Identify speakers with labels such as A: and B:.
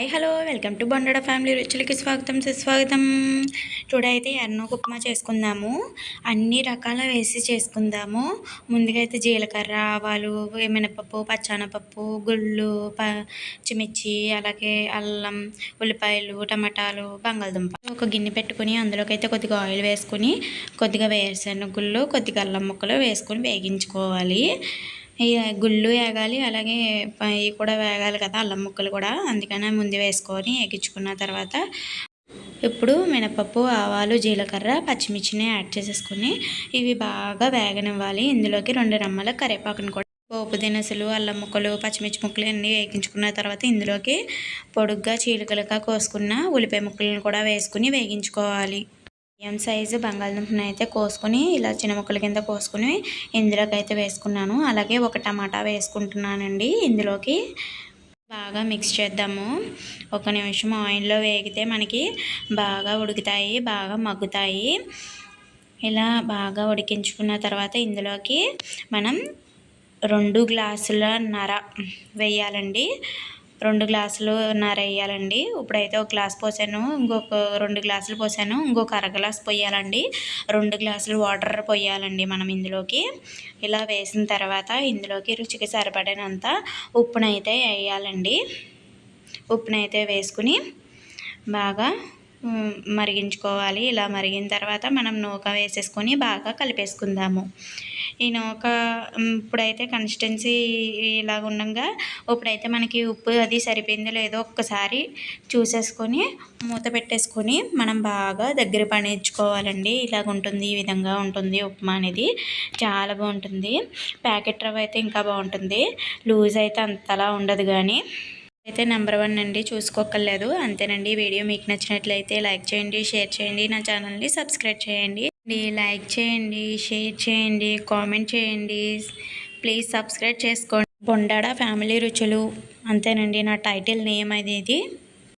A: Hi hello welcome to Bondada family రుచులకి స్వాగతం సుస్వాగతం. టుడే అయితే ఎర్నోక ఉప్మా చేసుకుందాము. అన్ని రకాల వేసి చేసుకుందాము. ముందుగా అయితే జీలకర్ర, ఆవాలు, మినపప్పు, పచ్చెనపప్పు, గుళ్ళు, పచ్చిమిర్చి, అలాగే అల్లం, ఉల్లిపాయలు, టమాటాలు, బంగాళదుంప ఒక గిన్నె పెట్టుకుని అందులోకి అయితే కొద్దిగా ఆయిల్ వేసుకుని కొద్దిగా వేరుశనగుళ్ళు, కొద్దిగా అల్లం ముక్కలు వేసుకొని వేగించుకోవాలి. ఈ గుళ్ళు వేగాలి, అలాగే ఇవి కూడా వేగాలి కదా, అల్లం ముక్కలు కూడా. అందుకనే ముందు వేసుకొని వేగించుకున్న తర్వాత ఇప్పుడు మినపప్పు, ఆవాలు, జీలకర్ర, పచ్చిమిర్చిని యాడ్ చేసేసుకొని ఇవి బాగా వేగనివ్వాలి. ఇందులోకి 2 రెమ్మల కరివేపాకుని కూడా, పోపు దినుసులు, అల్లం ముక్కలు, పచ్చిమిర్చి ముక్కలు అన్నీ వేగించుకున్న తర్వాత ఇందులోకి పొడుగ్గా చీలికలుగా కోసుకున్న ఉల్లిపాయ ముక్కలను కూడా వేసుకుని వేగించుకోవాలి. మీడియం సైజు బంగాళదుంపని అయితే కోసుకొని ఇలా చిన్న ముక్కల కింద కోసుకొని ఇందులోకి అయితే వేసుకున్నాను. అలాగే ఒక టమాటా వేసుకుంటున్నానండి. ఇందులోకి బాగా మిక్స్ చేద్దాము. ఒక నిమిషం ఆయిల్లో వేగితే మనకి బాగా ఉడుకుతాయి, బాగా మగ్గుతాయి. ఇలా బాగా ఉడికించుకున్న తర్వాత ఇందులోకి మనం 2 గ్లాసులన్నర వేయాలండి. 2 గ్లాసులున్నర వేయాలండి. ఇప్పుడైతే ఒక గ్లాస్ పోసాను, ఇంకొక 2 గ్లాసులు పోసాను, ఇంకొక అర గ్లాస్ పోయాలండి. 2 గ్లాసులు వాటర్ పోయాలండి మనం ఇందులోకి. ఇలా వేసిన తర్వాత ఇందులోకి రుచికి సరిపడినంత ఉప్పునైతే వేయాలండి. ఉప్పునైతే వేసుకుని బాగా మరిగించుకోవాలి. ఇలా మరిగిన తర్వాత మనం నూక వేసేసుకొని బాగా కలిపేసుకుందాము. ఈ నూక ఇప్పుడైతే కన్సిస్టెన్సీ ఇలాగ ఉండగా ఇప్పుడైతే మనకి ఉప్పు అది సరిపోయిందో లేదో ఒక్కసారి చూసేసుకొని మూత పెట్టేసుకొని మనం బాగా దగ్గర పనిచ్చుకోవాలండి. ఇలాగ ఉంటుంది, ఈ విధంగా ఉంటుంది ఉప్మా అనేది. చాలా బాగుంటుంది. ప్యాకెట్ రవ్వ అయితే ఇంకా బాగుంటుంది, లూజ్ అయితే అంతలా ఉండదు. కానీ అయితే నెంబర్ 1 అండి, చూసుకోక్కర్లేదు. అంతేనండి. వీడియో మీకు నచ్చినట్లయితే లైక్ చేయండి, షేర్ చేయండి, నా ఛానల్ని సబ్స్క్రైబ్ చేయండి. లైక్ చేయండి, షేర్ చేయండి, కామెంట్ చేయండి, ప్లీజ్ సబ్స్క్రైబ్ చేసుకోండి. బొండాడ ఫ్యామిలీ రుచులు, అంతేనండి. నా టైటిల్ నేమ్ అనేది.